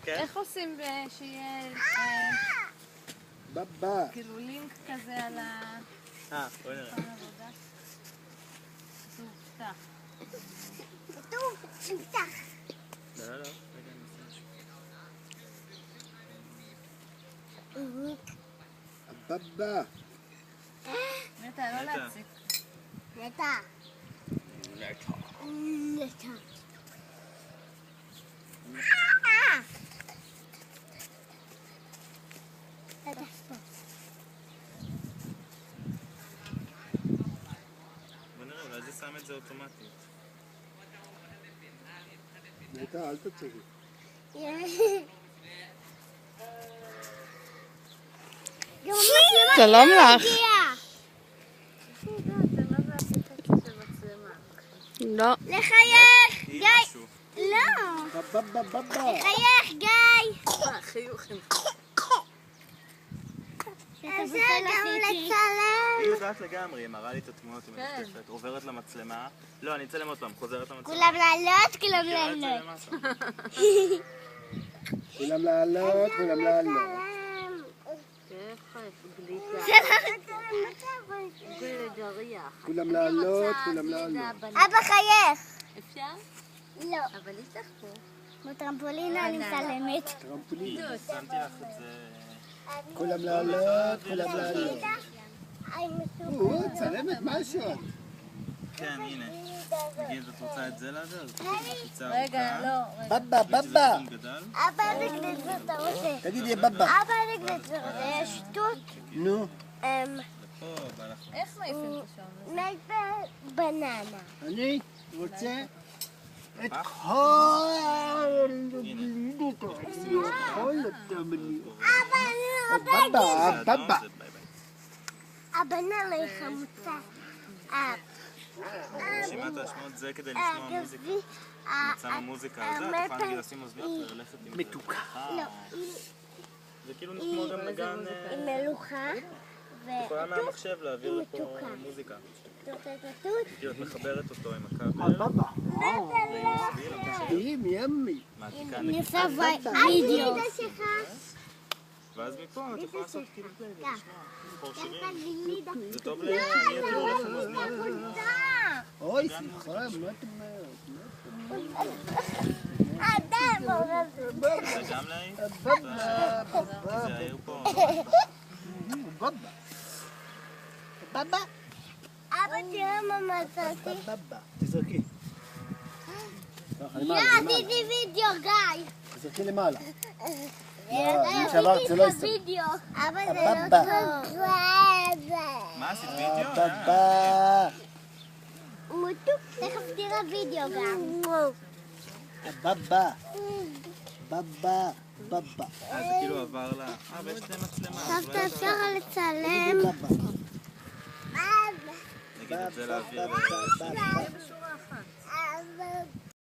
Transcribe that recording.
איך עושים שיהיה בבא. כאילו לינק כזה על ה... בואי נראה. כתוב פתח. כתוב, נפתח. לא, רגע, אני עושה משהו. בבא. נטע, לא להציק. נטע. נטע. בוא נראה, אולי זה שם את זה אוטומטית. נטע, אל תצגי. שלום לך. לא. לחייך, היא גיא. משהו. לא. בבא. לחייך, גיא. חיוך. אפשר גם לצלם. היא יודעת לגמרי, היא מראה לי את התמונות, היא משתפת, עוברת למצלמה. לא, אני אצלם עוד פעם, חוזרת למצלמה. כולם לעלות, כולם מכירה את זה לעלות. למטה. כולם לעלות, כולם לעלות. כולם לעלות, כולם לעלות. אבא חייך. אפשר? לא. אבל יש לך פה. בטרמפולינה אני מצלמת. טרמפולין. שמתי לך את זה... כולם לעלות, כולם לעלות. צלמת משהו. כן, הנה. נגיד, את רוצה את זה להעביר? אז תגיד מחיצה רגע, ארוכה. לא. בבא, בבא. גדל. אבא נגד זה אתה רוצה. תגידי בבא. אבא נגד זה רוצה. יש שטות. נו. פה, בא לך. איך מעיפים את השעון? מלפל בננה. אני רוצה את כל התמליות. אבא אני לא בבא, זה אדום, בבא. זה ביי ביי. הבננה היא חמוצה. רשימת ההשמעות זה כדי לשמוע מוזיקה. אני שם מוזיקה על זה, את יכולה נגיד לשים אוזניות וללכת עם זה. מתוקה. לא, זה כאילו כמו גם נגן... היא מלוכה. את יכולה מהמחשב להעביר לפה מוזיקה. כאילו את מחברת אותו עם הכבל. בבא. ל-USB למחשב. ימי. מעתיקה אני נגיד. עושה וידאו. ואז מפה את יכולה לעשות כאילו זה, לשמוע, לבחור שירים. זה טוב לי, אני כאילו הולך עם אוזניות. אוי, סליחה, מה את אומרת? אדם אומר זה גם להעיף? בבא. זה היו פה. בבא. בבא. אבא תראה מה מצאתי. בבא. תזרקי. לא, עשיתי וידאו, גיא. תזרקי למעלה. עשיתי זה לא את הוידאו. אבא זה לא בבא. טוב. מה עשית וידאו? בבא. מותוק, תכף תראה וידאו גם. בבא. בבא. בבא. זה כאילו עבר ל... ויש שתי מצלמה. סבתא אפשר לצלם. בבא. נגיד את זה להעביר. בבא.